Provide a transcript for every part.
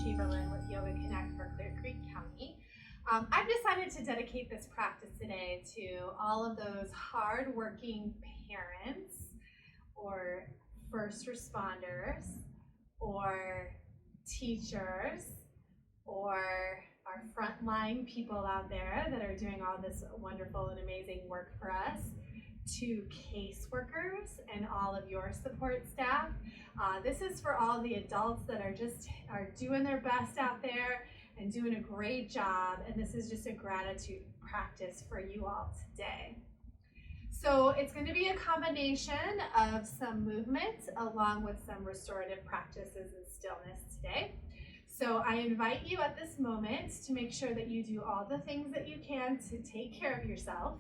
Chamberlain with Yoga Connect for Clear Creek County. I've decided to dedicate this practice today to all of those hard-working parents or first responders or teachers or our frontline people out there that are doing all this wonderful and amazing work for us, to caseworkers and all of your support staff. This is for all the adults that are doing their best out there and doing a great job, and this is just a gratitude practice for you all today. So it's going to be a combination of some movement along with some restorative practices and stillness today. So I invite you at this moment to make sure that you do all the things that you can to take care of yourself.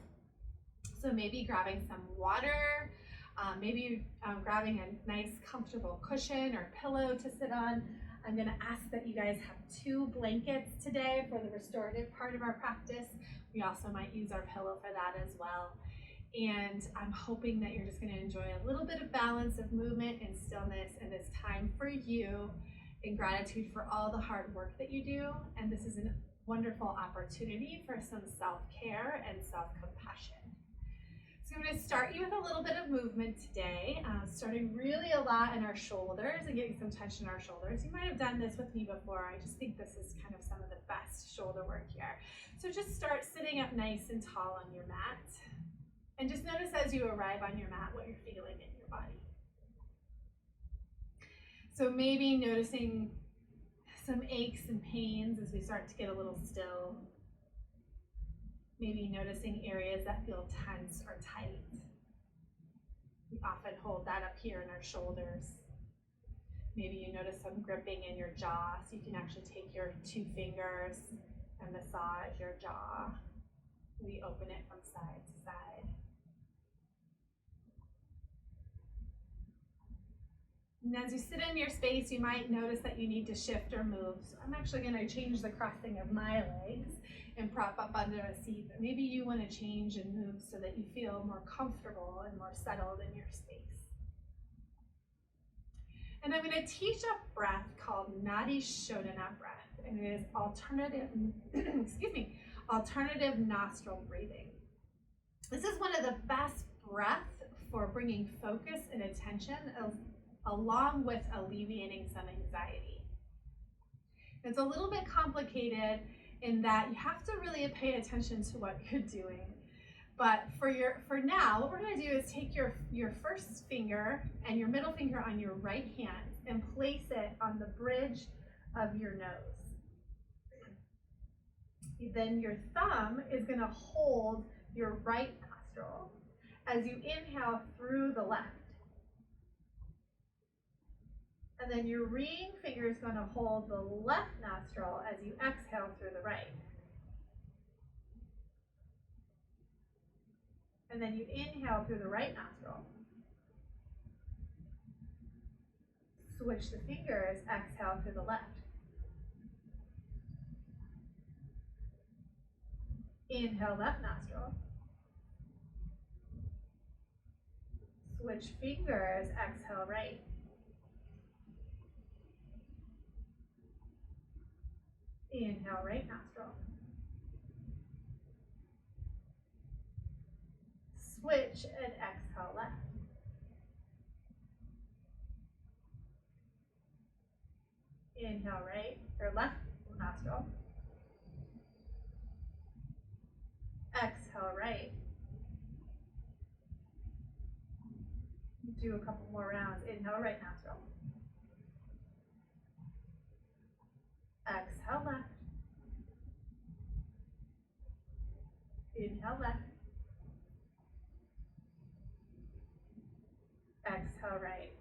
So maybe grabbing some water, maybe grabbing a nice comfortable cushion or pillow to sit on. I'm going to ask that you guys have 2 blankets today for the restorative part of our practice. We also might use our pillow for that as well. And I'm hoping that you're just going to enjoy a little bit of balance of movement and stillness in this time for you, in gratitude for all the hard work that you do. And this is a wonderful opportunity for some self-care and self-compassion. So I'm going to start you with a little bit of movement today, starting really a lot in our shoulders and getting some tension in our shoulders. You might have done this with me before. I just think this is kind of some of the best shoulder work here. So just start sitting up nice and tall on your mat. And just notice as you arrive on your mat what you're feeling in your body. So maybe noticing some aches and pains as we start to get a little still. Maybe noticing areas that feel tense or tight. We often hold that up here in our shoulders. Maybe you notice some gripping in your jaw, so you can actually take your 2 fingers and massage your jaw. We open it from side to side. And as you sit in your space, you might notice that you need to shift or move. So I'm actually going to change the crossing of my legs and prop up under a seat. But maybe you want to change and move so that you feel more comfortable and more settled in your space. And I'm going to teach a breath called Nadi Shodhana breath. And it is alternative, alternative nostril breathing. This is one of the best breaths for bringing focus and attention along with alleviating some anxiety. It's a little bit complicated in that you have to really pay attention to what you're doing. But for now, what we're going to do is take your first finger and your middle finger on your right hand and place it on the bridge of your nose. Then your thumb is going to hold your right nostril as you inhale through the left. And then your ring finger is going to hold the left nostril as you exhale through the right. And then you inhale through the right nostril. Switch the fingers, exhale through the left. Inhale left nostril. Switch fingers, exhale right. Inhale right nostril. Switch and exhale left. Inhale right or left nostril. Exhale right. Do a couple more rounds. Inhale right nostril. Exhale left. Inhale left. Exhale right.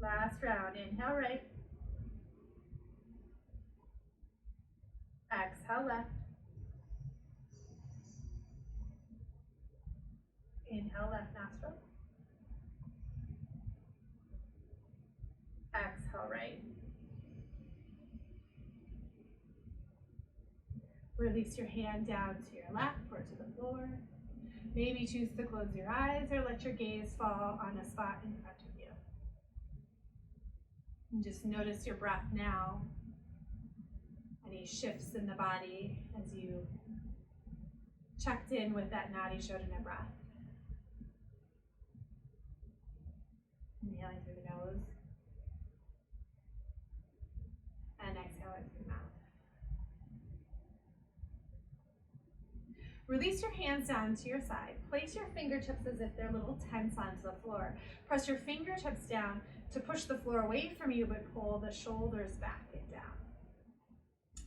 Last round. Inhale right. Exhale left. Inhale left nostril. Exhale right. Release your hand down to your lap or to the floor. Maybe choose to close your eyes or let your gaze fall on a spot in front of you. And just notice your breath now. Any shifts in the body as you checked in with that Nadi Shodhana breath. Inhaling through the nose. And exhaling through the mouth. Release your hands down to your side. Place your fingertips as if they're little tents onto the floor. Press your fingertips down to push the floor away from you, but pull the shoulders back and down.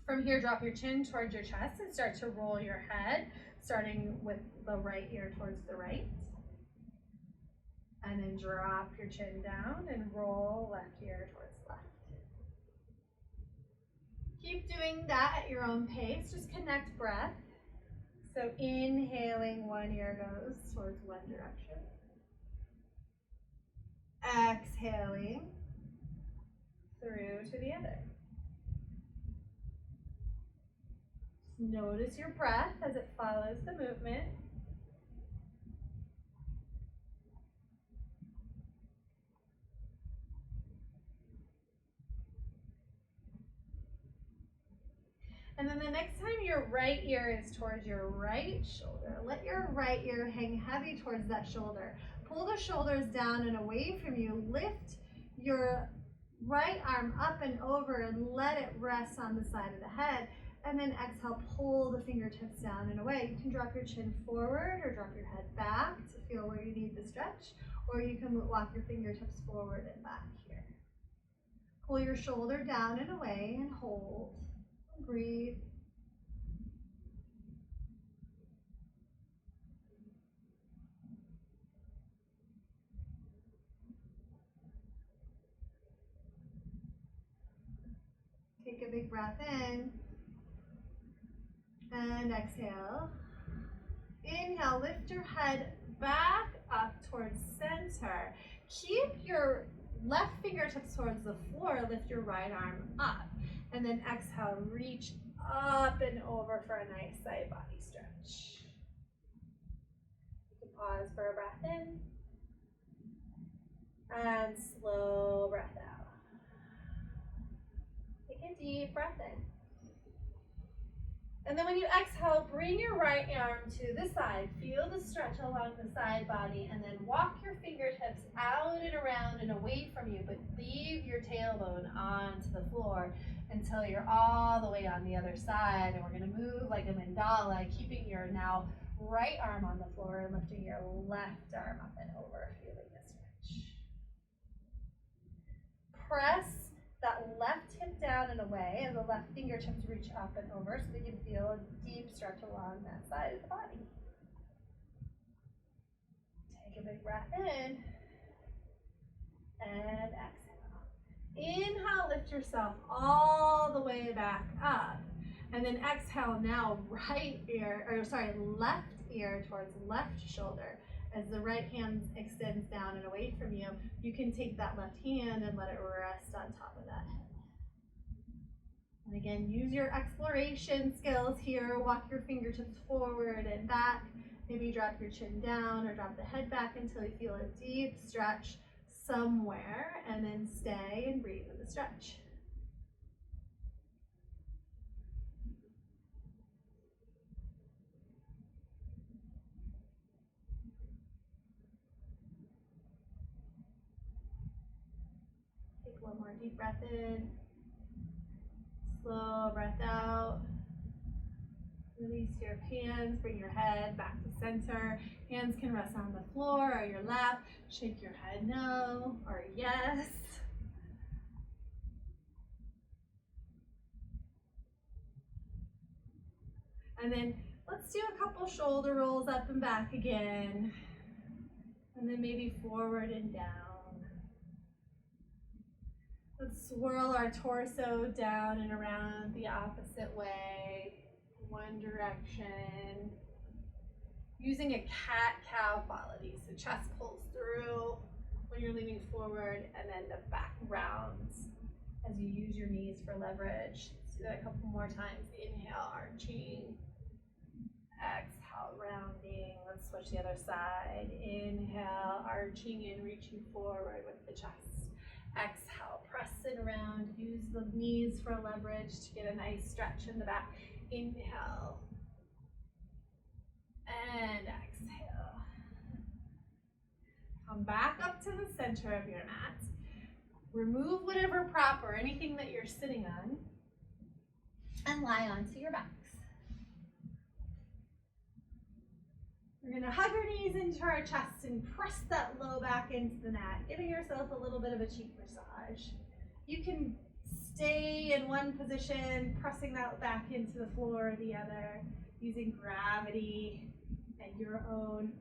From here, drop your chin towards your chest and start to roll your head, starting with the right ear towards the right. And then drop your chin down and roll left ear towards left. Keep doing that at your own pace. Just connect breath. So inhaling, one ear goes towards one direction. Exhaling through to the other. Just notice your breath as it follows the movement. And then the next time your right ear is towards your right shoulder, let your right ear hang heavy towards that shoulder. Pull the shoulders down and away from you. Lift your right arm up and over and let it rest on the side of the head. And then exhale, pull the fingertips down and away. You can drop your chin forward or drop your head back to feel where you need the stretch, or you can walk your fingertips forward and back here. Pull your shoulder down and away and hold. Breathe. Take a big breath in and exhale. Inhale, lift your head back up towards center. Keep your left fingertips towards the floor, lift your right arm up. And then exhale, reach up and over for a nice side body stretch. You can pause for a breath in and slow breath out. Take a deep breath in. And then when you exhale, bring your right arm to the side. Feel the stretch along the side body, and then walk your fingertips out and around and away from you, but leave your tailbone onto the floor until you're all the way on the other side. And we're going to move like a mandala, keeping your now right arm on the floor and lifting your left arm up and over, feeling the stretch. Press that left hip down and away as the left fingertips reach up and over so that you can feel a deep stretch along that side of the body. Take a big breath in and exhale. Inhale, lift yourself all the way back up. And then exhale now, left ear towards left shoulder. As the right hand extends down and away from you, you can take that left hand and let it rest on top of that head. And again, use your exploration skills here. Walk your fingertips forward and back. Maybe drop your chin down or drop the head back until you feel a deep stretch somewhere, and then stay and breathe in the stretch. One more deep breath in, slow breath out. Release your hands, bring your head back to center. Hands can rest on the floor or your lap. Shake your head no or yes. And then let's do a couple shoulder rolls up and back again. And then maybe forward and down. Let's swirl our torso down and around the opposite way, one direction, using a cat-cow quality. So chest pulls through when you're leaning forward, and then the back rounds as you use your knees for leverage. Let's do that a couple more times. Inhale, arching. Exhale, rounding. Let's switch the other side. Inhale, arching and reaching forward with the chest. Exhale, press it around. Use the knees for leverage to get a nice stretch in the back. Inhale. And exhale. Come back up to the center of your mat. Remove whatever prop or anything that you're sitting on and lie onto your backs. We're gonna hug our knees into our chest and press that low back into the mat, giving yourself a little bit of a cheek massage. You can stay in one position, pressing that back into the floor or the other, using gravity and your own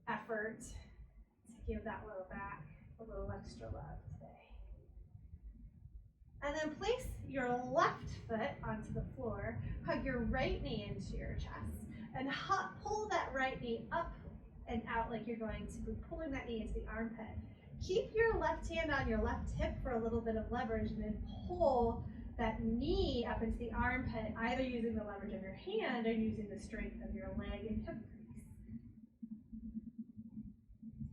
effort to give that low back a little extra love today. And then place your left foot onto the floor, hug your right knee into your chest, and pull that right knee up and out like you're going to be pulling that knee into the armpit. Keep your left hand on your left hip for a little bit of leverage, and then pull that knee up into the armpit, either using the leverage of your hand or using the strength of your leg and hip crease.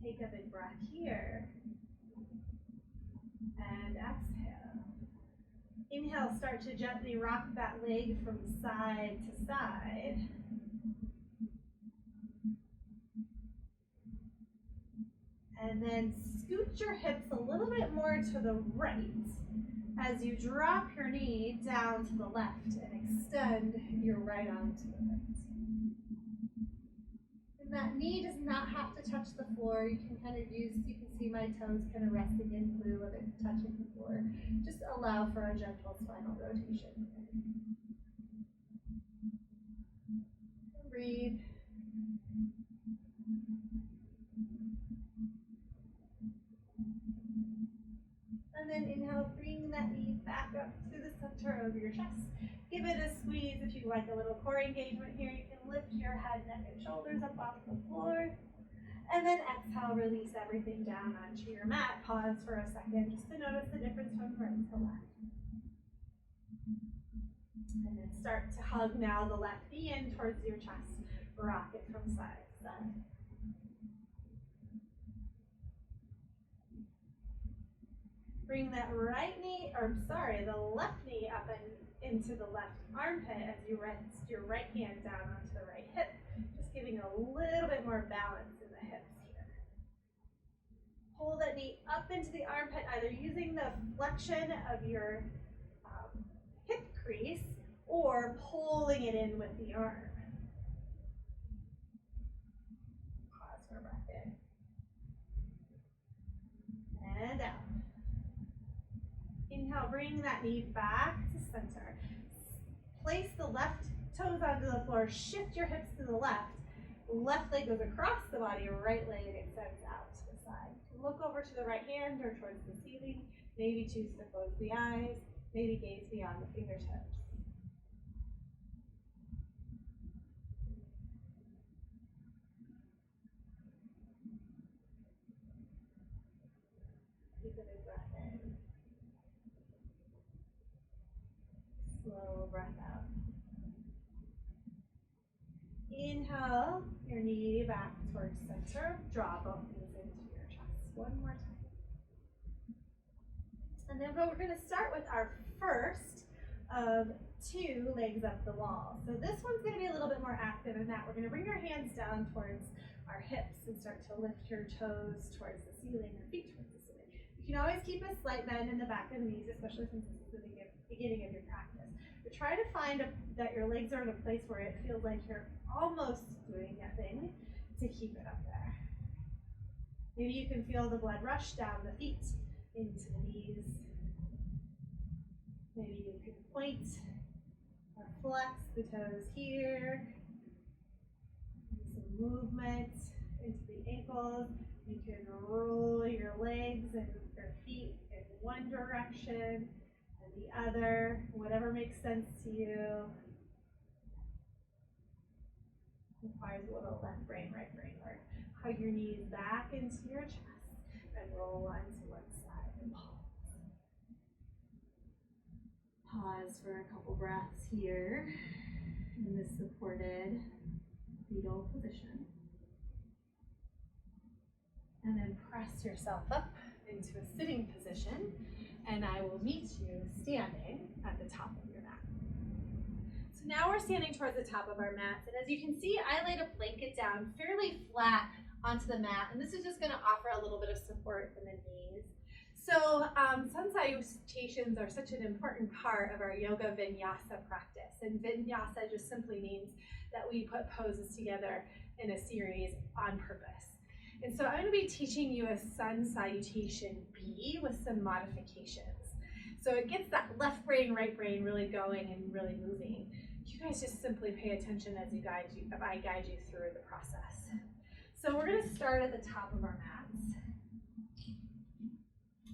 Take a big breath here. And exhale. Inhale, start to gently rock that leg from side to side. And then scoot your hips a little bit more to the right as you drop your knee down to the left and extend your right arm to the right. And that knee does not have to touch the floor. You can see my toes kind of resting in glue with it touching the floor. Just allow for a gentle spinal rotation. Breathe. And then inhale, bring that knee back up to the center of your chest. Give it a squeeze if you like a little core engagement here. You can lift your head, neck, and shoulders up off the floor. And then exhale, release everything down onto your mat. Pause for a second just to notice the difference from right to left. And then start to hug now the left knee in towards your chest. Rock it from side to side. Bring that the left knee up and into the left armpit as you rest your right hand down onto the right hip, just giving a little bit more balance in the hips here. Pull that knee up into the armpit, either using the flexion of your hip crease or pulling it in with the arm. Pause for a breath in. And out. Inhale, bring that knee back to center. Place the left toes onto the floor, shift your hips to the left. Left leg goes across the body, right leg extends out to the side. Look over to the right hand or towards the ceiling. Maybe choose to close the eyes. Maybe gaze beyond the fingertips. Take a big breath in. Slow breath out. Inhale, your knee back towards center. Draw both knees into your chest. One more time. And then we're going to start with our first of 2 legs up the wall. So this one's going to be a little bit more active in that we're going to bring our hands down towards our hips and start to lift your toes towards the ceiling, your feet towards the ceiling. You can always keep a slight bend in the back of the knees, especially since this is the beginning of your practice. But try to find that your legs are in a place where it feels like you're almost doing a thing to keep it up there. Maybe you can feel the blood rush down the feet into the knees. Maybe you can point or flex the toes here. Some movement into the ankles. You can roll your legs and your feet in one direction and the other, whatever makes sense to you. Requires a little left brain, right brain work. Hug your knees back into your chest and roll onto one side and pause. Pause for a couple breaths here in this supported fetal position. And then press yourself up into a sitting position, and I will meet you standing at the top of your mat. So now we're standing towards the top of our mats, and as you can see, I laid a blanket down fairly flat onto the mat, and this is just going to offer a little bit of support in the knees. So sun salutations are such an important part of our yoga vinyasa practice, and vinyasa just simply means that we put poses together in a series on purpose. And so I'm going to be teaching you a sun salutation B with some modifications. So it gets that left brain, right brain really going and really moving. You guys just simply pay attention as I guide you through the process. So we're going to start at the top of our mats.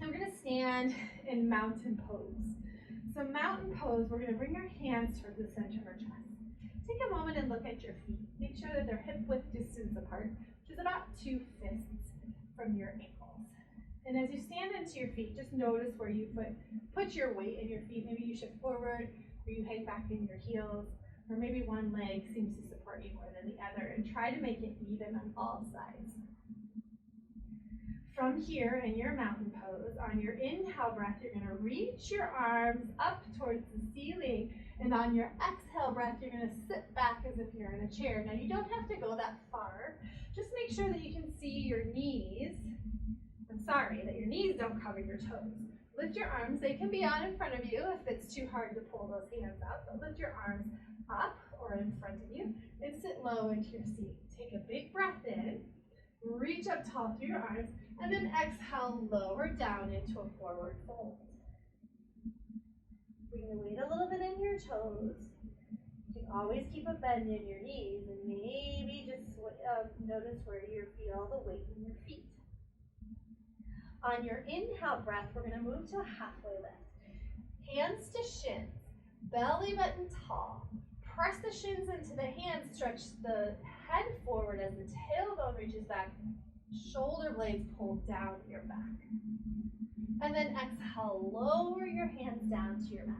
And we're going to stand in mountain pose. So mountain pose, we're going to bring our hands towards the center of our chest. Take a moment and look at your feet. Make sure that they're hip-width distance apart, which is about 2 fists from your ankles. And as you stand into your feet, just notice where you put your weight in your feet. Maybe you shift forward, or you hang back in your heels, or maybe one leg seems to support you more than the other, and try to make it even on all sides. From here in your mountain pose, on your inhale breath, you're going to reach your arms up towards the ceiling, and on your exhale breath, you're going to sit back as if you're in a chair. Now you don't have to go that far. Just make sure that you can see your knees. That your knees don't cover your toes. Lift your arms. They can be out in front of you if it's too hard to pull those hands up, but lift your arms up or in front of you and sit low into your seat. Take a big breath in, reach up tall through your arms, and then exhale, lower down into a forward fold. Bring the weight a little bit in your toes. You can always keep a bend in your knees, and maybe just notice where you feel the weight in your feet. On your inhale breath, we're going to move to a halfway lift. Hands to shins, belly button tall. Press the shins into the hands, stretch the head forward as the tailbone reaches back. Shoulder blades pull down your back. And then exhale, lower your hands down to your mat.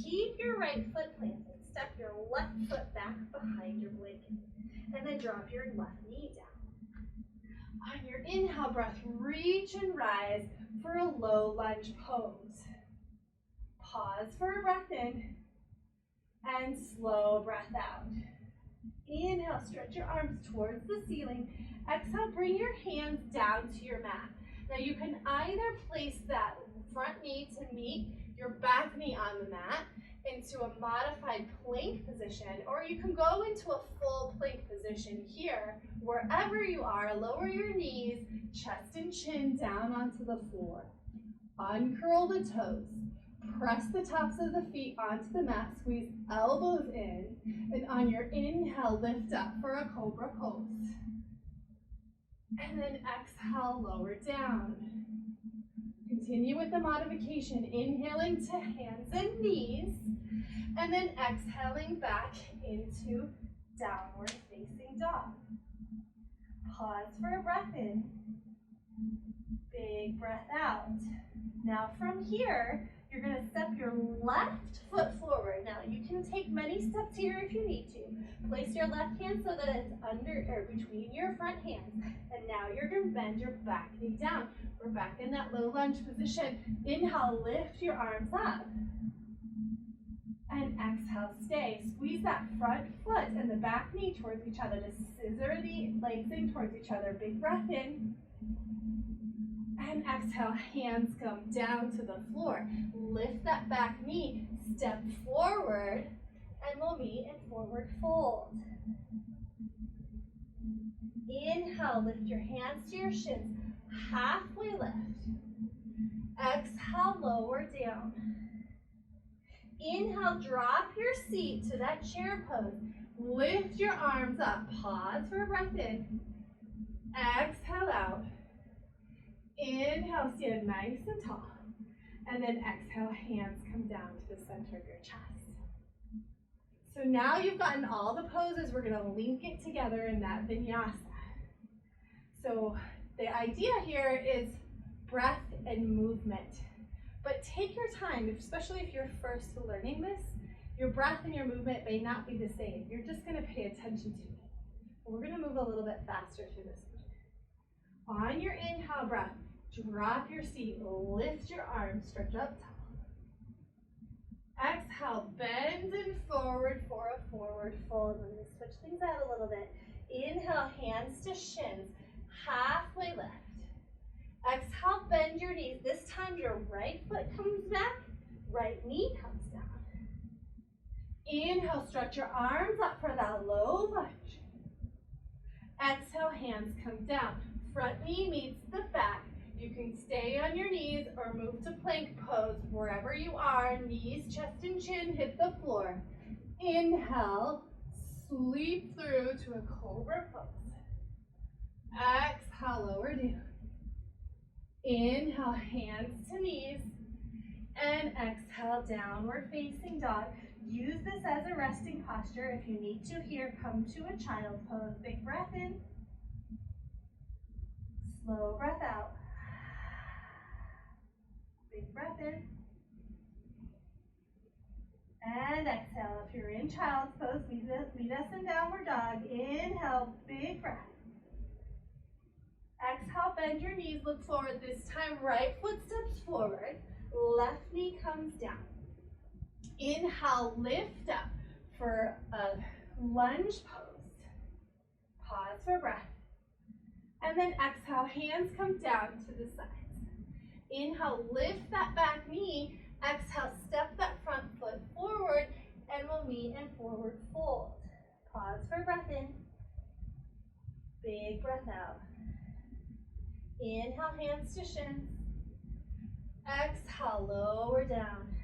Keep your right foot planted. Step your left foot back behind your blanket. And then drop your left knee down. On your inhale breath, reach and rise for a low lunge pose. Pause for a breath in and slow breath out. Inhale, stretch your arms towards the ceiling. Exhale, bring your hands down to your mat. Now you can either place that front knee to meet your back knee on the mat into a modified plank position, or you can go into a full plank position here. Wherever you are, lower your knees, chest and chin down onto the floor. Uncurl the toes. Press the tops of the feet onto the mat, squeeze elbows in, and on your inhale, lift up for a cobra pose. And then exhale, lower down. Continue with the modification, inhaling to hands and knees, and then exhaling back into downward facing dog. Pause for a breath in, big breath out. Now from here, you're going to step your left foot forward. Now you can take many steps here if you need to. Place your left hand so that it's under or between your front hands. And now you're going to bend your back knee down. We're back in that low lunge position. Inhale, lift your arms up. And exhale, stay. Squeeze that front foot and the back knee towards each other to scissor the legs in towards each other. Big breath in. And exhale, hands come down to the floor. Lift that back knee, step forward, and we'll meet in forward fold. Inhale, lift your hands to your shins, halfway lift. Exhale, lower down. Inhale, drop your seat to that chair pose. Lift your arms up, pause for a breath in. Exhale out. Inhale, stand nice and tall. And then exhale, hands come down to the center of your chest. So now you've gotten all the poses. We're going to link it together in that vinyasa. So the idea here is breath and movement. But take your time, especially if you're first learning this. Your breath and your movement may not be the same. You're just going to pay attention to it. We're going to move a little bit faster through this. On your inhale breath, Drop your seat, lift your arms, stretch up tall. Exhale, bend and forward for a forward fold. We're going to switch things out a little bit. Inhale, hands to shins, halfway lift. Exhale, bend your knees. This time your right foot comes back, right knee comes down. Inhale, stretch your arms up for that low lunge. Exhale, hands come down. Front knee meets the back. You can stay on your knees or move to plank pose wherever you are. Knees, chest, and chin hit the floor. Inhale, sweep through to a cobra pose. Exhale, lower down. Inhale, hands to knees. And exhale, downward facing dog. Use this as a resting posture. If you need to here, come to a child pose. Big breath in. Slow breath out. Big breath in. And exhale. If you're in child's pose, meet us in downward dog. Inhale, big breath. Exhale, bend your knees, look forward. This time, right foot steps forward, left knee comes down. Inhale, lift up for a lunge pose. Pause for breath. And then exhale, hands come down to the sides. Inhale, lift that back knee. Exhale, step that front foot forward, and we'll meet in forward fold. Pause for breath in. Big breath out. Inhale, hands to shins. Exhale, lower down.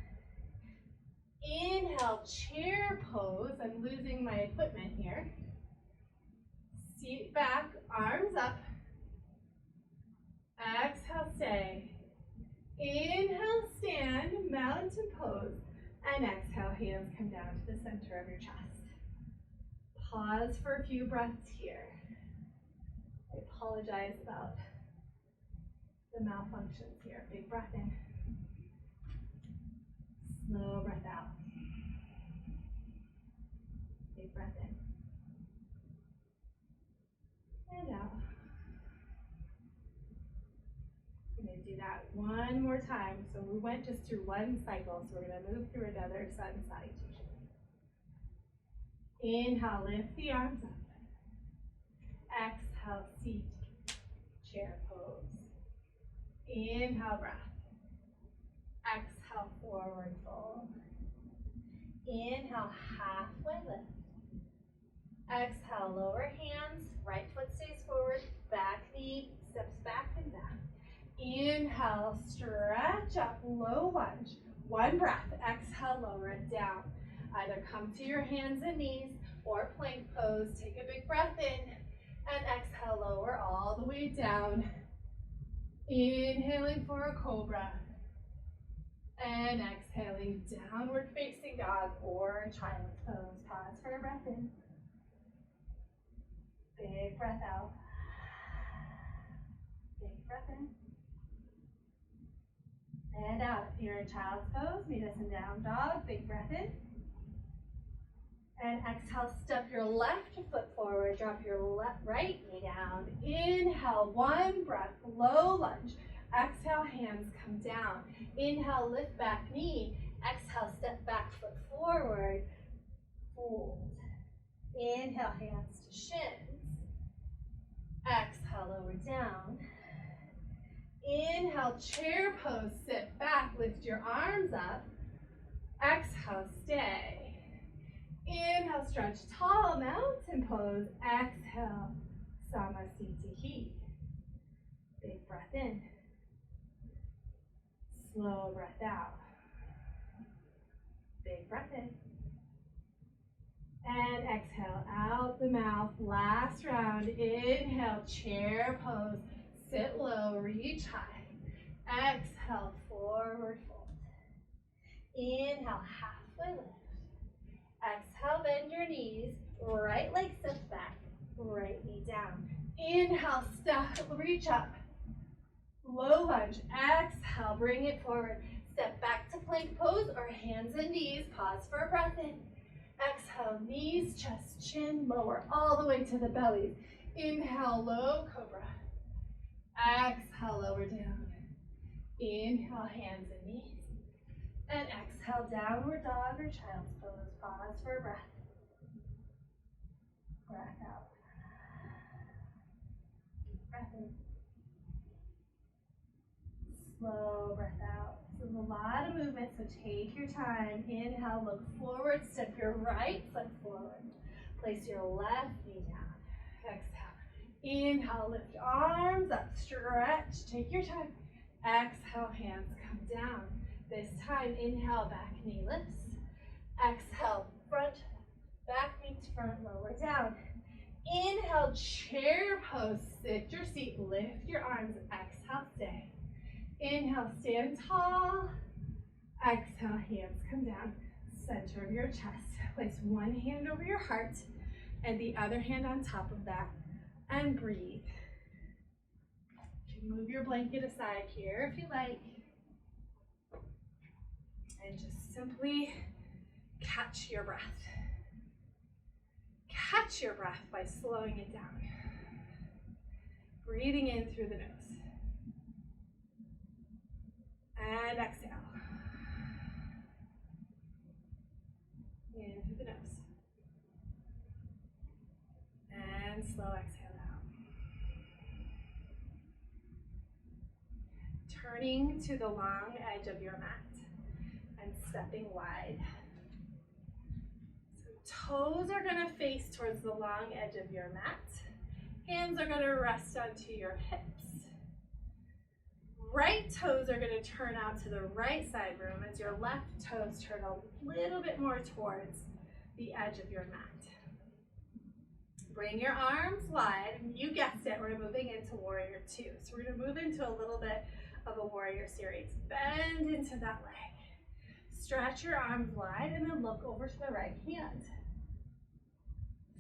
Inhale, chair pose. I'm losing my equipment here. Seat back, arms up. Exhale, stay. Inhale, stand, mountain pose. And exhale, hands come down to the center of your chest. Pause for a few breaths here. I apologize about the malfunctions here. Big breath in. Slow breath out. Big breath in. And out. We're going to do that one more time. So we went just through one cycle, so we're going to move through another sun salutation. Inhale, lift the arms up. Exhale, seat, chair pose. Inhale, breath. Exhale, forward fold. Inhale, halfway lift. Exhale, lower hands, right foot stays forward, back knee steps back and down. Inhale, stretch up, low lunge. One breath, exhale, lower it down. Either come to your hands and knees or plank pose. Take a big breath in and exhale, lower all the way down. Inhaling for a cobra. And exhaling, downward facing dog or child's pose. Pause for a breath in. Big breath out. Big breath in. And out. If you're in child's pose, meet us in down dog. Big breath in. And exhale, step your left foot forward. Drop your right knee down. Inhale, one breath, low lunge. Exhale, hands come down. Inhale, lift back knee. Exhale, step back foot forward. Fold. Inhale, hands to shins. Exhale, lower down. Inhale, chair pose, sit back, lift your arms up. Exhale, stay. Inhale, stretch tall, mountain pose. Exhale, Samasthiti. Big breath in. Slow breath out. Big breath in. And exhale out the mouth. Last round. Inhale, chair pose. Sit low, reach high. Exhale, forward fold. Inhale, halfway lift. Exhale, bend your knees. Right leg steps back. Right knee down. Inhale, step, reach up. Low lunge. Exhale, bring it forward. Step back to plank pose or hands and knees. Pause for a breath in. Exhale, knees, chest, chin, lower all the way to the belly. Inhale, low cobra. Exhale, lower down. Inhale, hands and knees. And exhale, downward dog or child's pose. Pause for a breath. Breath out. Breath in. Slow breath out. So there's a lot of movement, so take your time. Inhale, look forward, step your right foot forward. Place your left knee down. Exhale. Inhale, lift arms up, stretch. Take your time. Exhale, hands come down. This time, inhale, back knee lifts. Exhale, front, back meets front, lower down. Inhale, chair pose. Sit your seat, lift your arms. Exhale, stay. Inhale, stand tall. Exhale, hands come down. Center of your chest. Place one hand over your heart and the other hand on top of that. And breathe. You can move your blanket aside here if you like. And just simply catch your breath. Catch your breath by slowing it down. Breathing in through the nose. And exhale. In through the nose. And slow exhale out. Turning to the long edge of your mat and stepping wide. So toes are going to face towards the long edge of your mat. Hands are going to rest onto your hips. Right toes are going to turn out to the right side room as your left toes turn a little bit more towards the edge of your mat. Bring your arms wide, and you guessed it, we're moving into warrior two. So we're going to move into a little bit of a warrior series. Bend into that leg. Stretch your arms wide and then look over to the right hand.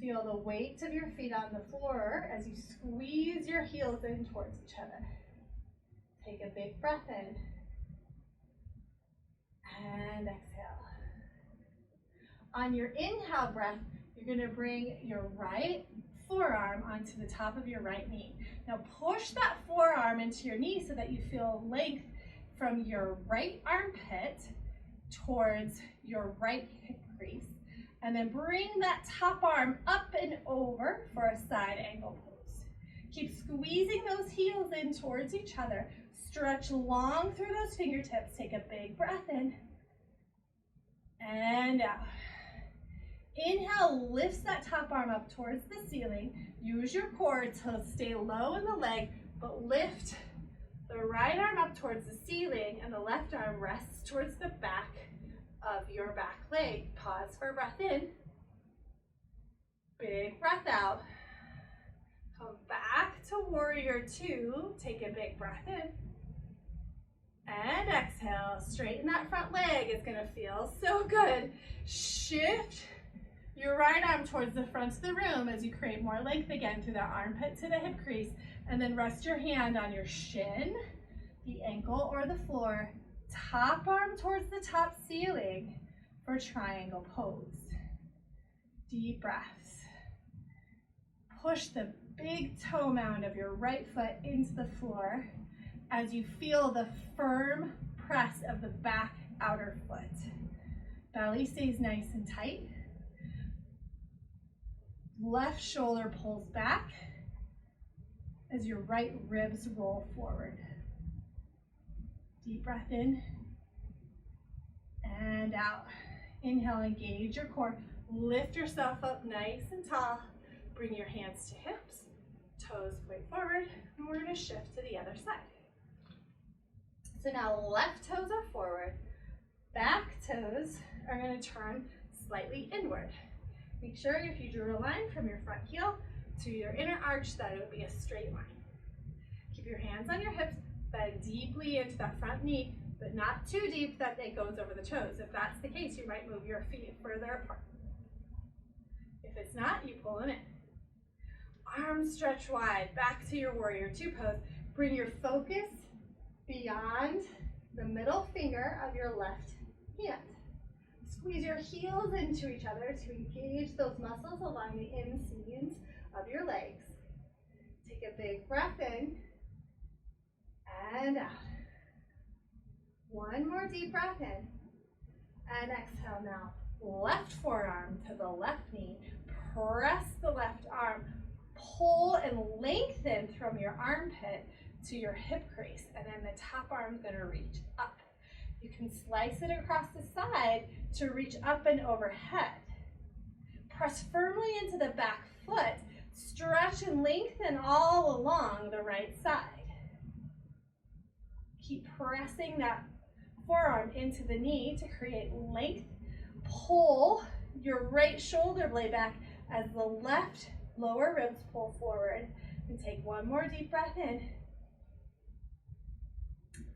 Feel the weight of your feet on the floor as you squeeze your heels in towards each other. Take a big breath in and exhale. On your inhale breath, you're going to bring your right forearm onto the top of your right knee. Now push that forearm into your knee so that you feel length from your right armpit towards your right hip crease. And then bring that top arm up and over for a side angle pose. Keep squeezing those heels in towards each other. Stretch long through those fingertips. Take a big breath in and out. Inhale, lifts that top arm up towards the ceiling. Use your core to stay low in the leg, but lift the right arm up towards the ceiling and the left arm rests towards the back of your back leg. Pause for a breath in. Big breath out. Come back to warrior two. Take a big breath in. And exhale. Straighten that front leg. It's going to feel so good. Shift your right arm towards the front of the room as you create more length again through the armpit to the hip crease. And then rest your hand on your shin, the ankle, or the floor. Top arm towards the top ceiling for triangle pose. Deep breaths. Push the big toe mound of your right foot into the floor as you feel the firm press of the back outer foot. Belly stays nice and tight. Left shoulder pulls back as your right ribs roll forward. Deep breath in and out. Inhale, engage your core. Lift yourself up nice and tall. Bring your hands to hips, toes point forward, and we're going to shift to the other side. So now left toes are forward, back toes are going to turn slightly inward. Make sure if you drew a line from your front heel to your inner arch that it would be a straight line. Keep your hands on your hips, bend deeply into that front knee, but not too deep that it goes over the toes. If that's the case, you might move your feet further apart. If it's not, you pull them in. Arms stretch wide, back to your warrior two pose. Bring your focus beyond the middle finger of your left hand. Squeeze your heels into each other to engage those muscles along the inseams of your legs. Take a big breath in and out. One more deep breath in, and exhale now. Left forearm to the left knee, press the left arm, pull and lengthen from your armpit to your hip crease, and then the top arm's gonna reach up. You can slice it across the side to reach up and overhead. Press firmly into the back foot, stretch and lengthen all along the right side. Keep pressing that forearm into the knee to create length. Pull your right shoulder blade back as the left lower ribs pull forward. And take one more deep breath in.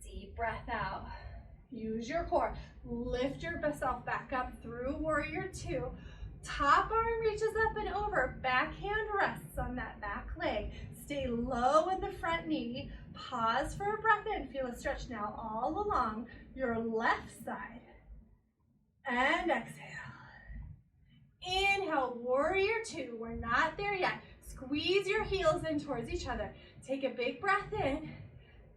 Deep breath out. Use your core. Lift yourself back up through warrior two. Top arm reaches up and over. Backhand rests on that back leg. Stay low in the front knee. Pause for a breath in. Feel a stretch now all along your left side. And exhale. Inhale, warrior two. We're not there yet. Squeeze your heels in towards each other. Take a big breath in.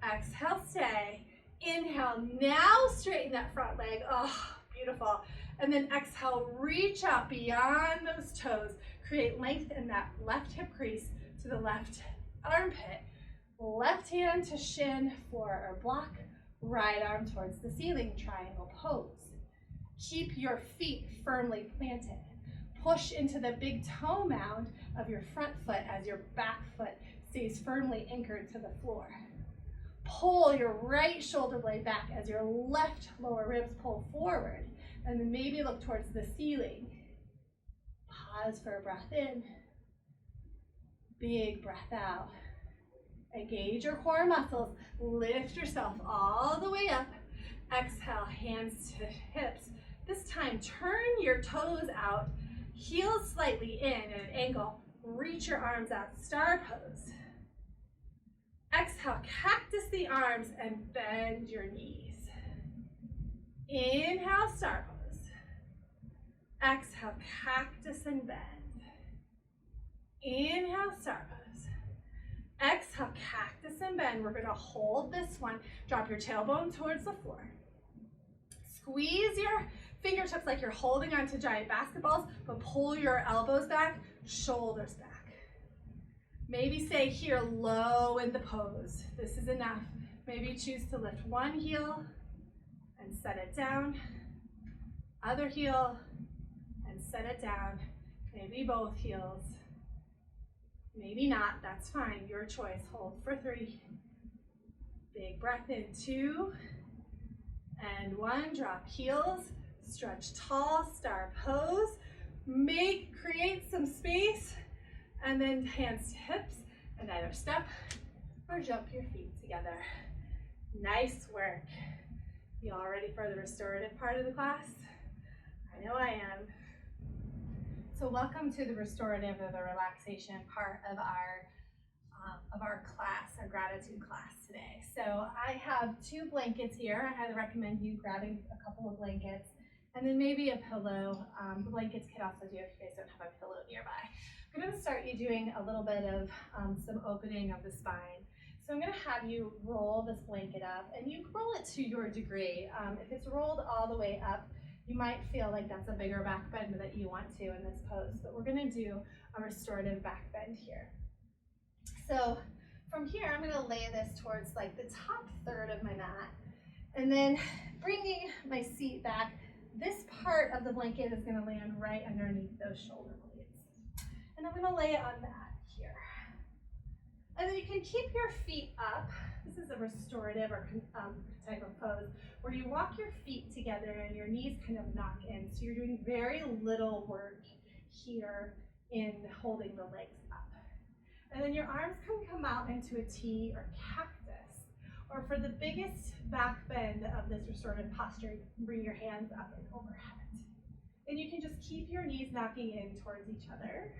Exhale, stay. Inhale, now straighten that front leg. Oh, beautiful. And then exhale, reach out beyond those toes. Create length in that left hip crease to the left armpit. Left hand to shin for our block. Right arm towards the ceiling, triangle pose. Keep your feet firmly planted. Push into the big toe mound of your front foot as your back foot stays firmly anchored to the floor. Pull your right shoulder blade back as your left lower ribs pull forward, and then maybe look towards the ceiling. Pause for a breath in. Big breath out. Engage your core muscles. Lift yourself all the way up. Exhale, hands to hips. This time, turn your toes out. Heels slightly in at an angle. Reach your arms out, star pose. Exhale, cactus the arms and bend your knees. Inhale, star pose. Exhale, cactus and bend. Inhale, star pose. Exhale, cactus and bend. We're gonna hold this one. Drop your tailbone towards the floor. Squeeze your fingertips like you're holding onto giant basketballs, but pull your elbows back, shoulders back. Maybe stay here low in the pose. This is enough. Maybe choose to lift one heel and set it down. Other heel and set it down. Maybe both heels. Maybe not, that's fine, your choice. Hold for 3. Big breath in, 2 and 1. Drop heels, stretch tall, star pose. Create some space, and then hands to hips, and either step or jump your feet together. Nice work. You all ready for the restorative part of the class? I know I am. So welcome to the restorative or the relaxation part of our class, our gratitude class today. So I have 2 blankets here. I highly recommend you grabbing a couple of blankets and then maybe a pillow. The blankets can also do if you guys don't have a pillow nearby. I'm going to start you doing a little bit of some opening of the spine. So I'm going to have you roll this blanket up, and you roll it to your degree. If it's rolled all the way up, you might feel like that's a bigger back bend that you want to in this pose, but we're going to do a restorative back bend here. So from here, I'm going to lay this towards like the top third of my mat, and then bringing my seat back, this part of the blanket is going to land right underneath those shoulder blades. And I'm going to lay it on that here. And then you can keep your feet up. This is a restorative or type of pose where you walk your feet together and your knees kind of knock in. So you're doing very little work here in holding the legs up. And then your arms can come out into a T or cactus. Or for the biggest back bend of this restorative posture, bring your hands up and overhead. And you can just keep your knees knocking in towards each other.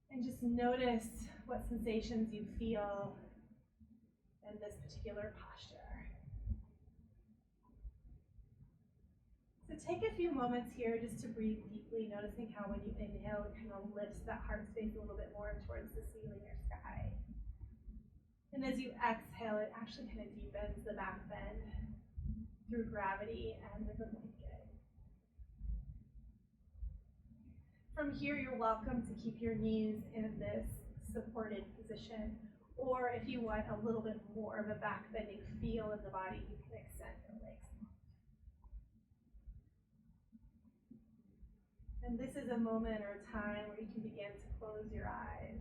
And just notice what sensations you feel in this particular posture. So take a few moments here just to breathe deeply, noticing how when you inhale, it kind of lifts that heart space a little bit more towards the ceiling or sky. And as you exhale, it actually kind of deepens the back bend through gravity and the blanket. From here, you're welcome to keep your knees in this supported position, or if you want a little bit more of a back bending feel in the body, you can extend your legs. And this is a moment or a time where you can begin to close your eyes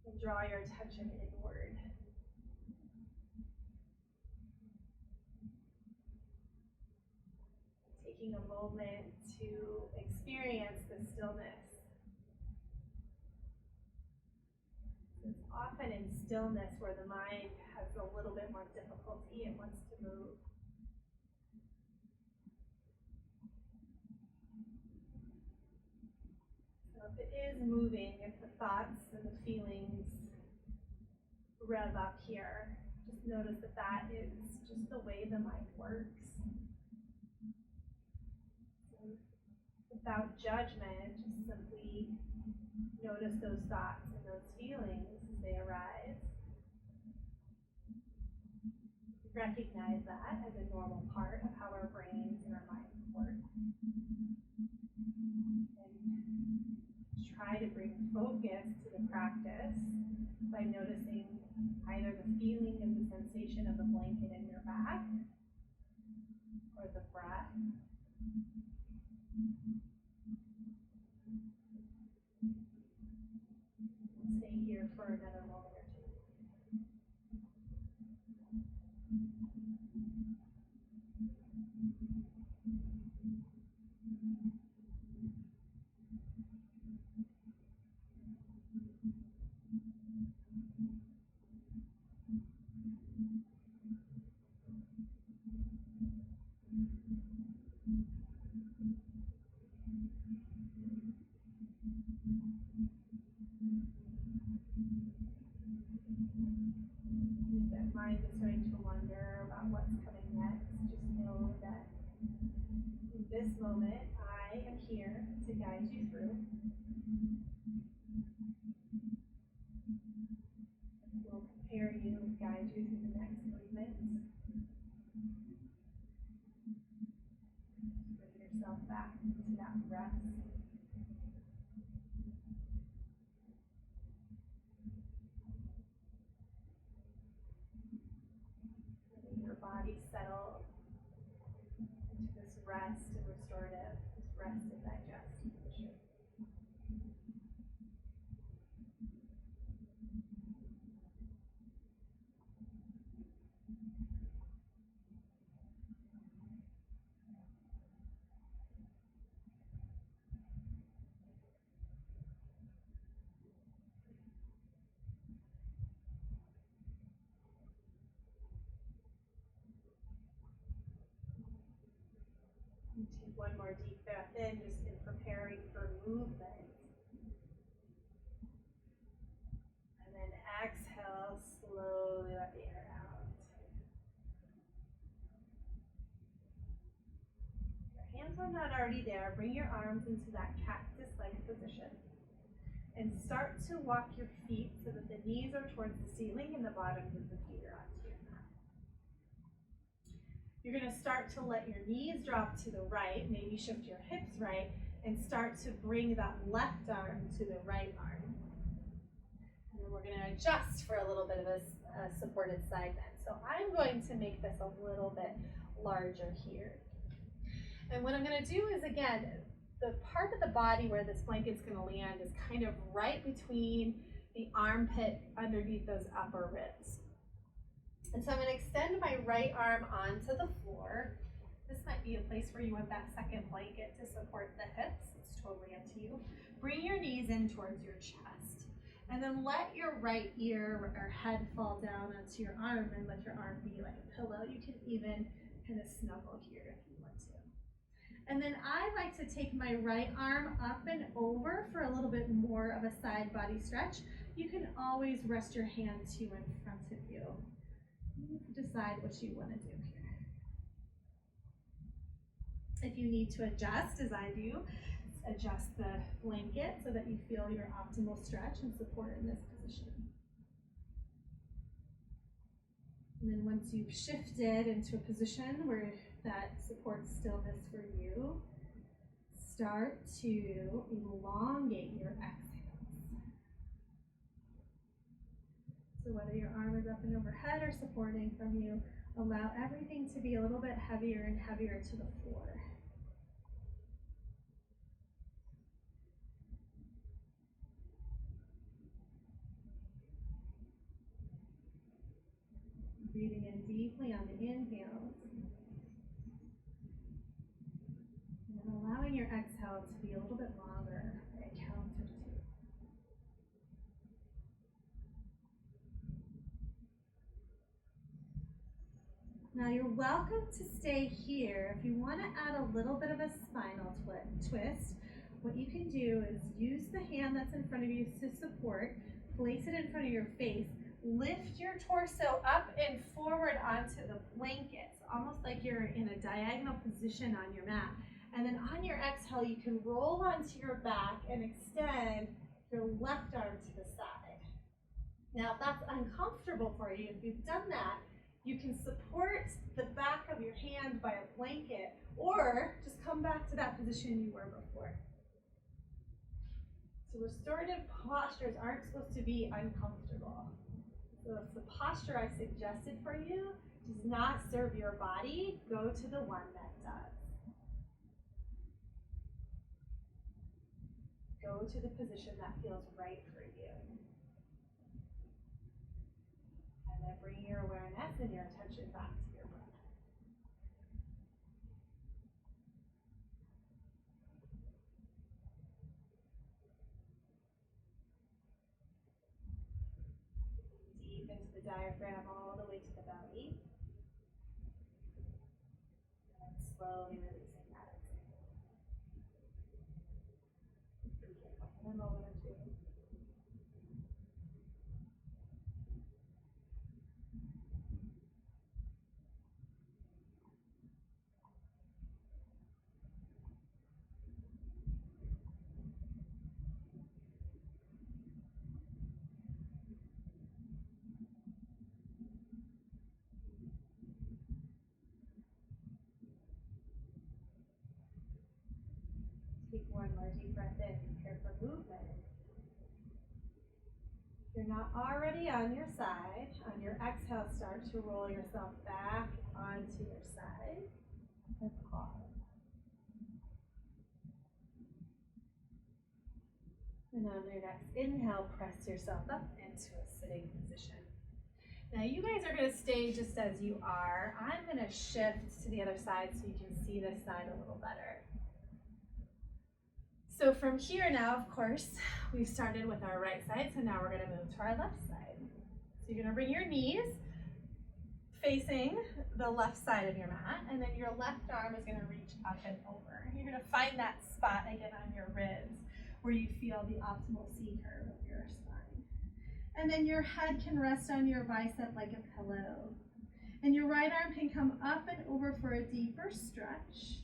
and draw your attention inward. Taking a moment to experience the stillness. It's often in stillness where the mind has a little bit more difficulty and wants to move. So if it is moving, if the thoughts and the feelings rev up here, just notice that that is just the way the mind works. Without judgment, just simply notice those thoughts and those feelings as they arise. Recognize that as a normal part of how our brains and our minds work. And try to bring focus to the practice by noticing either the feeling and the sensation of the blanket in your back or the breath. Stay here for another moment or two. If that mind is starting to wonder about what's coming next, just know that in this moment, I am here to guide you through. We'll prepare you, guide you through the next movement. Bring yourself back into that breath. Letting your body settle into this rest and restorative, this rest and digest position. And take one more deep breath in, just in preparing for movement. And then exhale, slowly let the air out. If your hands are not already there, bring your arms into that cactus-like position. And start to walk your feet so that the knees are towards the ceiling and the bottoms of the feet are onto your mat. You're going to start to let your knees drop to the right, maybe shift your hips right, and start to bring that left arm to the right arm. And then we're going to adjust for a little bit of a supported side bend. So I'm going to make this a little bit larger here. And what I'm going to do is, again, the part of the body where this blanket's going to land is kind of right between the armpit underneath those upper ribs. And so I'm going to extend my right arm onto the floor. This might be a place where you want that second blanket to support the hips. It's totally up to you. Bring your knees in towards your chest. And then let your right ear or head fall down onto your arm and let your arm be like a pillow. You can even kind of snuggle here if you want to. And then I like to take my right arm up and over for a little bit more of a side body stretch. You can always rest your hand too in front of you. You decide what you want to do here. If you need to adjust, as I do, adjust the blanket so that you feel your optimal stretch and support in this position. And then once you've shifted into a position where that supports stillness for you, start to elongate your exhales. So whether your arm is up and overhead or supporting from you, allow everything to be a little bit heavier and heavier to the floor. Breathing in deeply on the inhales. And then allowing your exhale to be a little bit longer by a count of 2. Now you're welcome to stay here. If you want to add a little bit of a spinal twist, what you can do is use the hand that's in front of you to support, place it in front of your face, lift your torso up and forward onto the blankets, almost like you're in a diagonal position on your mat. And then on your exhale, you can roll onto your back and extend your left arm to the side. Now, if that's uncomfortable for you, if you've done that, you can support the back of your hand by a blanket, or just come back to that position you were before. So restorative postures aren't supposed to be uncomfortable. So if the posture I suggested for you does not serve your body, go to the one that does. Go to the position that feels right for you. And then bring your awareness and your attention back to your breath. Deep into the diaphragm, all the way to the belly. And slowly releasing that exhale. In a moment or two. Take one more deep breath in, prepare for movement. If you're not already on your side, on your exhale, start to roll yourself back onto your side and pause. And on your next inhale, press yourself up into a sitting position. Now you guys are going to stay just as you are. I'm going to shift to the other side so you can see this side a little better. So from here now, of course, we've started with our right side, so now we're going to move to our left side. So you're going to bring your knees facing the left side of your mat, and then your left arm is going to reach up and over. You're going to find that spot again on your ribs where you feel the optimal C curve of your spine. And then your head can rest on your bicep like a pillow. And your right arm can come up and over for a deeper stretch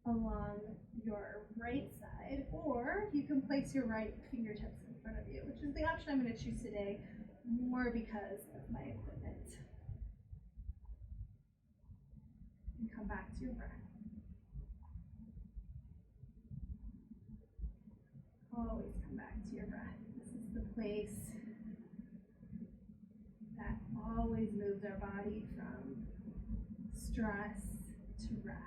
along your right side, or you can place your right fingertips in front of you, which is the option I'm going to choose today, more because of my equipment. And come back to your breath. Always come back to your breath. This is the place that always moves our body from stress to rest.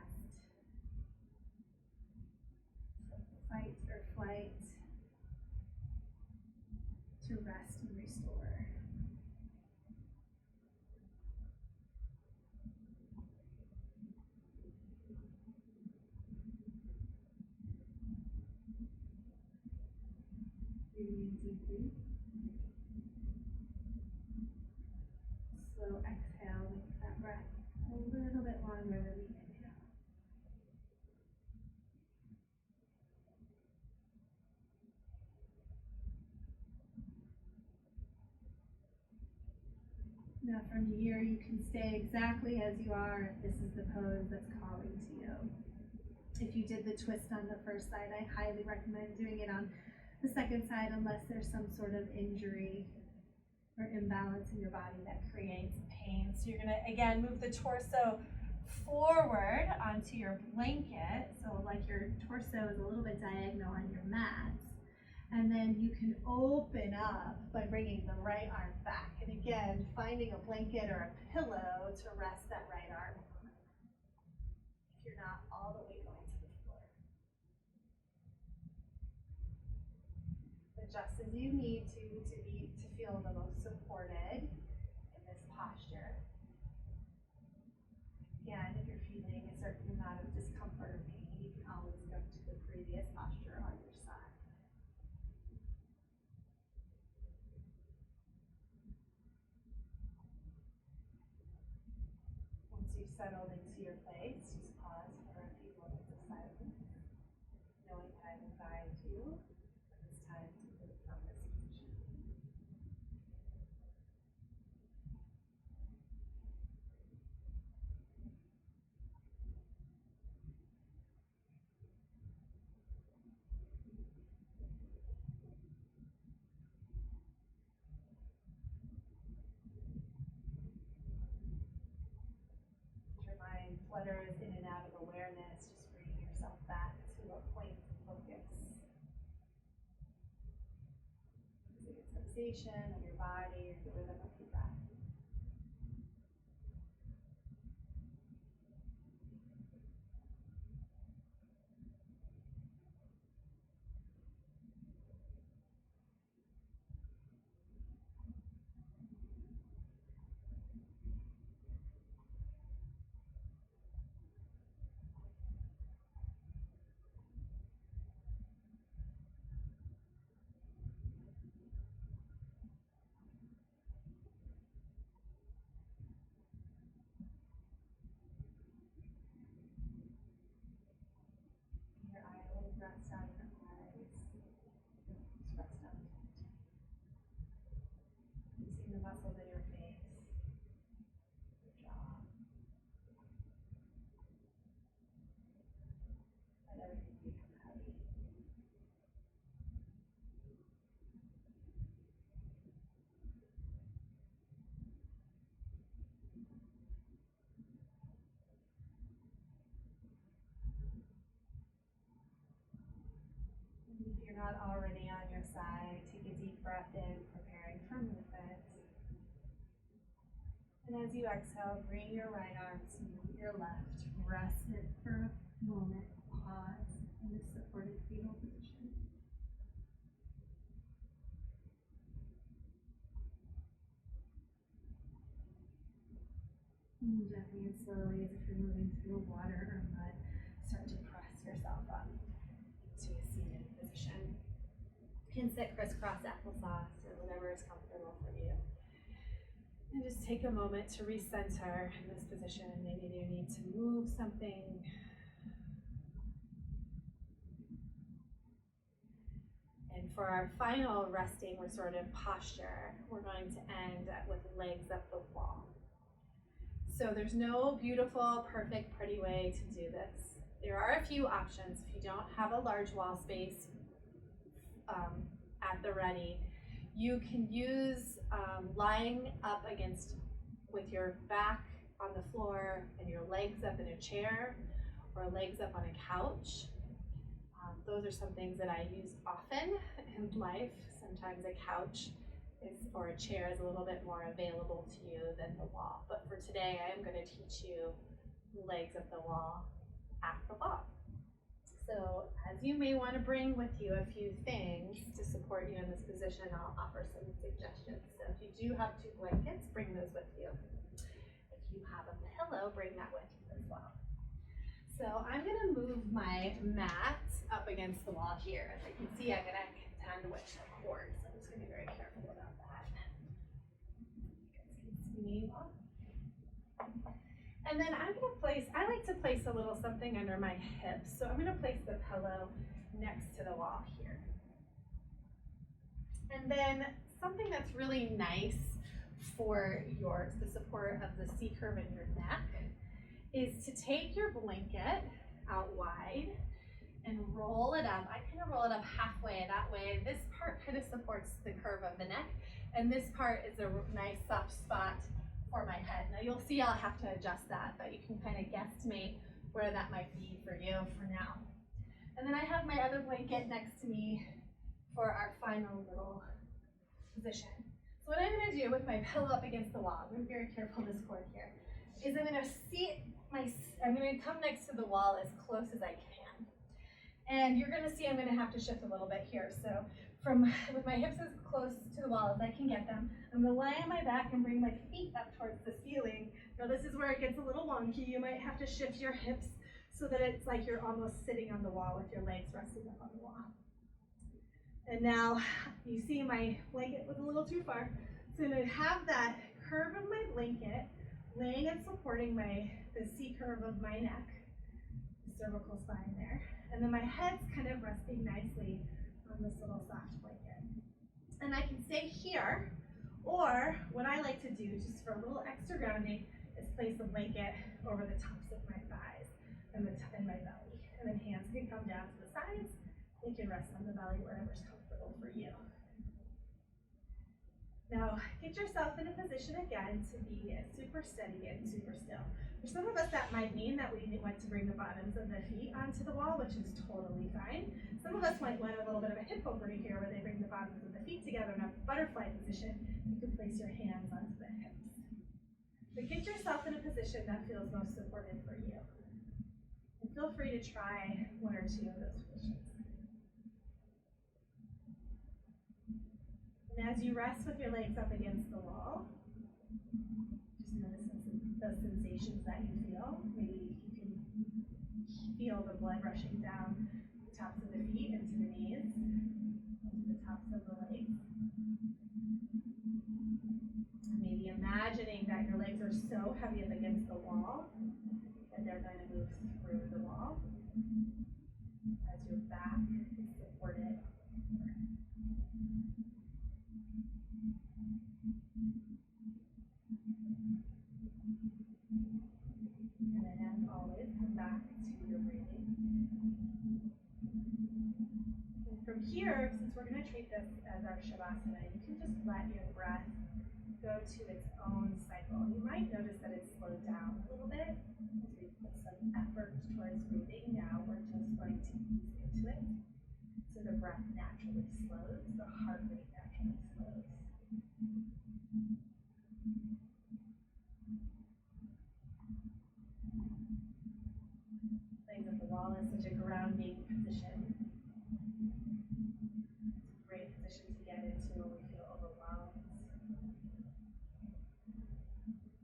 Fight or flight, to rest and restore. Breathing deeply. Slow exhale makes that breath a little bit longer than the inhale. Now from here, you can stay exactly as you are if this is the pose that's calling to you. If you did the twist on the first side, I highly recommend doing it on the second side unless there's some sort of injury or imbalance in your body that creates pain. So you're gonna, again, move the torso forward onto your blanket, so like your torso is a little bit diagonal on your mat. And then you can open up by bringing the right arm back. And again, finding a blanket or a pillow to rest that right arm on, if you're not all the way going to the floor. Adjust as you need to feel the most supported in this posture. Again, if you're feeling a certain amount of discomfort or pain, you can always go to the previous posture on your side. Once you've settled into your place, just pause for a few moments of silence, knowing that I will guide you when it's time to move from this position. Your mind flutters in and out of awareness, just bringing yourself back to a point of focus. Is it a sensation of your body or the rhythm of your breath? Your eyelids rest on your eyes. Just rest on it. Using the muscles in your face, your jaw. Let everything become heavy. And if you're not already on your side, take a deep breath in, preparing for movement. And as you exhale, bring your right arm to meet your left. Rest it for a moment. Pause in this supported fetal position. And gently and slowly, as if you're moving through water or mud, start to press yourself up into a seated position. You can sit crisscross applesauce or whatever is comfortable for you. And just take a moment to recenter in this position. Maybe you need to move something. And for our final resting restorative posture, we're going to end with legs up the wall. So there's no beautiful, perfect, pretty way to do this. There are a few options. If you don't have a large wall space at the ready, you can use lying up against with your back on the floor and your legs up in a chair or legs up on a couch. Those are some things that I use often in life. Sometimes a couch or a chair is a little bit more available to you than the wall. But for today, I am going to teach you legs up the wall at the wall. So as you may want to bring with you a few things to support you in this position, I'll offer some suggestions. So if you do have 2 blankets, bring those with you. If you have a pillow, bring that with you as well. So I'm going to move my mat up against the wall here. As you can see, I'm going to contend with the cord, so I'm just going to be very careful about that. You guys can see me well. And then I'm going to place, I like to place a little something under my hips. So I'm going to place the pillow next to the wall here. And then something that's really nice for the support of the C curve in your neck is to take your blanket out wide and roll it up. I kind of roll it up halfway. That way, this part kind of supports the curve of the neck, and this part is a nice soft spot for my head. Now you'll see I'll have to adjust that, but you can kind of guesstimate where that might be for you for now. And then I have my other blanket next to me for our final little position. So what I'm going to do with my pillow up against the wall, I'm very careful of this cord here, is I'm going to come next to the wall as close as I can. And you're going to see I'm going to have to shift a little bit here. So with my hips as close to the wall as I can get them, I'm going to lie on my back and bring my feet up towards the ceiling. Now this is where it gets a little wonky. You might have to shift your hips so that it's like you're almost sitting on the wall with your legs resting up on the wall. And now you see my blanket was a little too far. So I'm going to have that curve of my blanket laying and supporting the C curve of my neck, the cervical spine there. And then my head's kind of resting nicely on this little soft blanket. And I can stay here, or what I like to do, just for a little extra grounding, is place the blanket over the tops of my thighs and my belly. And then hands can come down to the sides. They can rest on the belly, wherever's comfortable for you. Now, get yourself in a position again to be super steady and super still. For some of us, that might mean that we want to bring the bottoms of the feet onto the wall, which is totally fine. Some of us might want a little bit of a hip poker here, where they bring the bottoms of the feet together in a butterfly position. You can place your hands onto the hips. But get yourself in a position that feels most supported for you. And feel free to try one or two of those positions. And as you rest with your legs up against the wall, just notice the sensations that you feel. Maybe you can feel the blood rushing down the tops of the feet into the knees, into the tops of the legs. And maybe imagining that your legs are so heavy up against the wall that they're going to move through the wall as your back is supported. And then, as always, come back to your breathing. And from here, since we're going to treat this as our Shavasana, you can just let your breath go to its own cycle. You might notice that it's slowed down a little bit as we put some effort towards breathing. Now we're just going to ease into it. So the breath naturally slows, the heart rate naturally slows. Laying at the wall is such a grounding position. It's a great position to get into when we feel overwhelmed.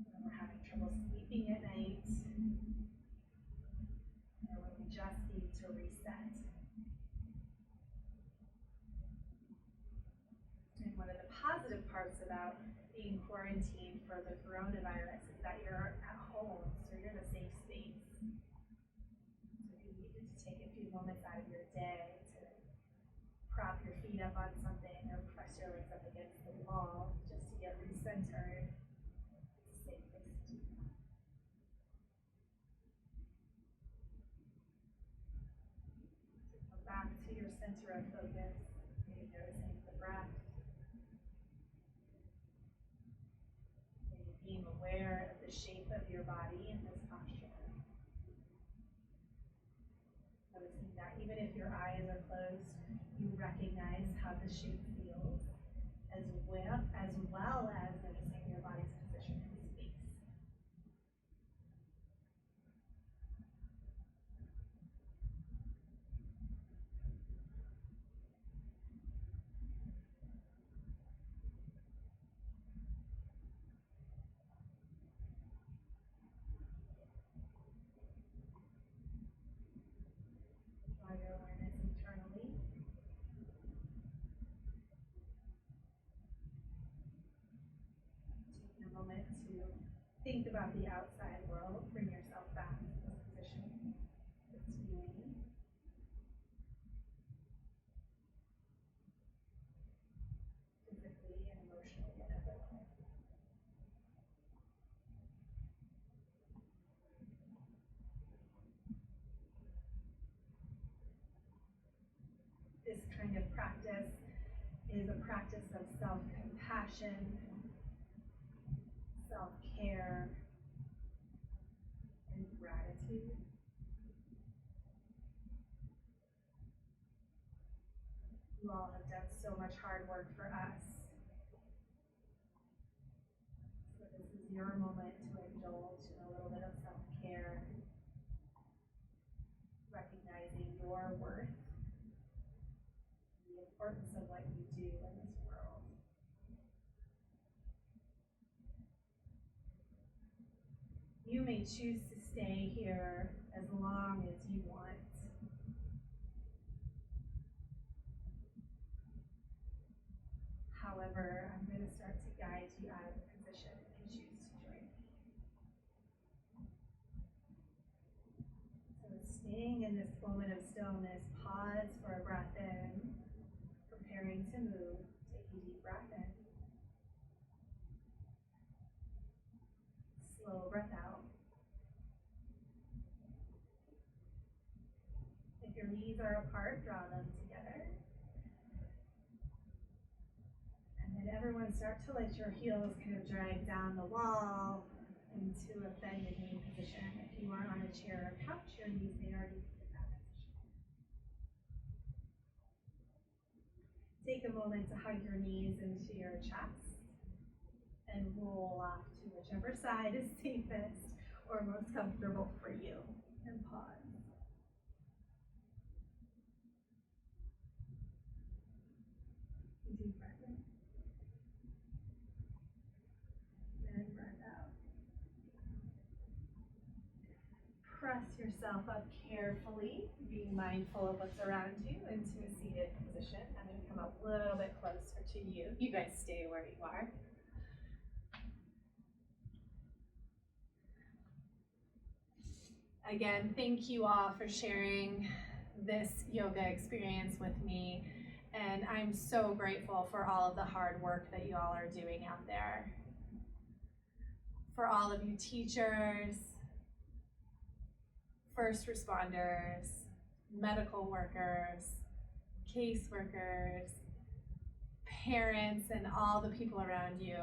When we're having trouble sleeping at night. Or when we just need to reset. And one of the positive parts about being quarantined for the coronavirus is that you're at home, so you're in a safe space. So if you needed to take a few moments out of your day to prop your feet up on something or press your legs up against the wall just to get recentered, it's a safe place to do that. So come back to your center of focus, maybe noticing the breath. Being aware of the shape of your body in this posture. Noticing that even if your eyes are closed, you recognize how the shape feels, as well as noticing your body's position in space. Draw your awareness internally. Take a This kind of practice is a practice of self-compassion, self-care, and gratitude. You all have done so much hard work for us. So this is your moment to indulge in a little bit of self-care, recognizing your worth, the importance of what you do in this world. You may choose to stay here as long as you want. However, I'm going to start to guide you out of the position if you choose to join me. So staying in this moment of stillness, pause for a breath in, preparing to move, take a deep breath in. Slow breath out. If your knees are apart, draw them together. And then everyone start to let your heels kind of drag down the wall into a bended knee position. If you are on a chair or couch, your knees may already be in that position. Take a moment to hug your knees into your chest and roll off to whichever side is safest or most comfortable for you. And pause. Deep breath in. And breath out. Press yourself up carefully, being mindful of what's around you, into a seated position. I'm going to come a little bit closer to you. You guys stay where you are. Again, thank you all for sharing this yoga experience with me. And I'm so grateful for all of the hard work that you all are doing out there. For all of you teachers, first responders, medical workers, caseworkers, parents, and all the people around you,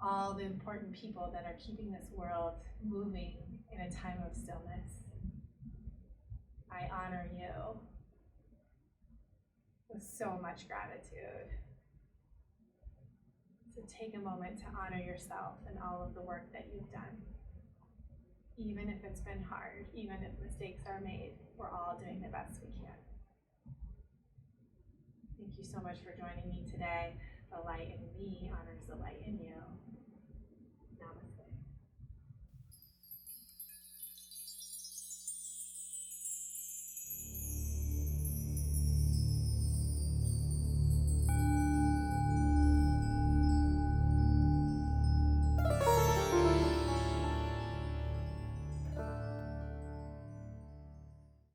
all the important people that are keeping this world moving in a time of stillness. I honor you with so much gratitude. So take a moment to honor yourself and all of the work that you've done. Even if it's been hard, even if mistakes are made, we're all doing the best we can. Thank you so much for joining me today. The light in me honors the light in you.